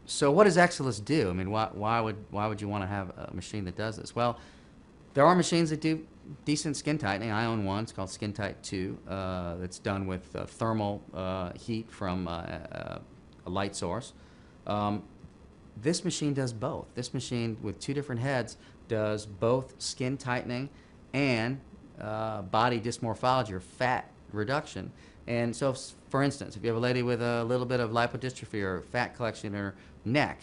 So what does Exilis do? I mean, why would you want to have a machine that does this? Well, there are machines that do decent skin tightening. I own one. It's called Skin Tight 2. That's done with thermal heat from a light source. This machine does both. This machine with two different heads does both skin tightening and body dysmorphology or fat reduction. And so, for instance, if you have a lady with a little bit of lipodystrophy or fat collection in her neck,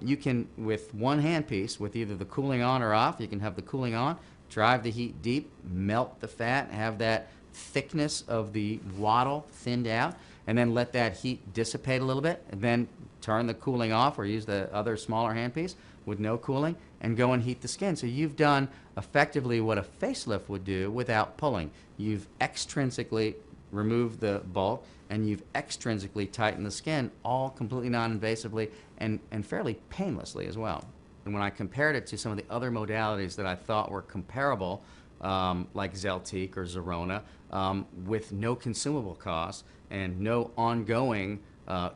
you can, with one handpiece, with either the cooling on or off, you can have the cooling on, drive the heat deep, melt the fat, have that thickness of the waddle thinned out, and then let that heat dissipate a little bit, and then turn the cooling off or use the other smaller handpiece with no cooling and go and heat the skin. So you've done effectively what a facelift would do without pulling. You've extrinsically removed the bulk and you've extrinsically tightened the skin, all completely non-invasively and fairly painlessly as well. And when I compared it to some of the other modalities that I thought were comparable, like Zeltiq or Zerona, with no consumable costs and no ongoing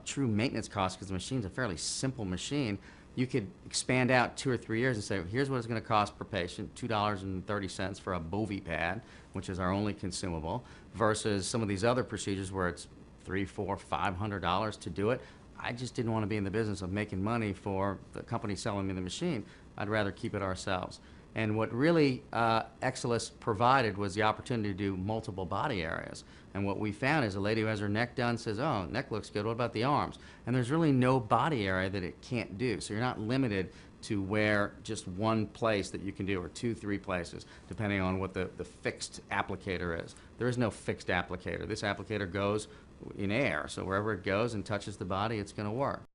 true maintenance costs, because the machine's a fairly simple machine, you could expand out 2 or 3 years and say, here's what it's going to cost per patient, $2.30 for a Bovi pad, which is our only consumable, versus some of these other procedures where it's $300, $400, $500 to do it. I just didn't want to be in the business of making money for the company selling me the machine. I'd rather keep it ourselves. And what really Exilis provided was the opportunity to do multiple body areas. And what we found is a lady who has her neck done says, oh, neck looks good, what about the arms? And there's really no body area that it can't do. So you're not limited to where just one place that you can do, or 2, 3 places, depending on what the fixed applicator is. There is no fixed applicator. This applicator goes in air, so wherever it goes and touches the body, it's going to work.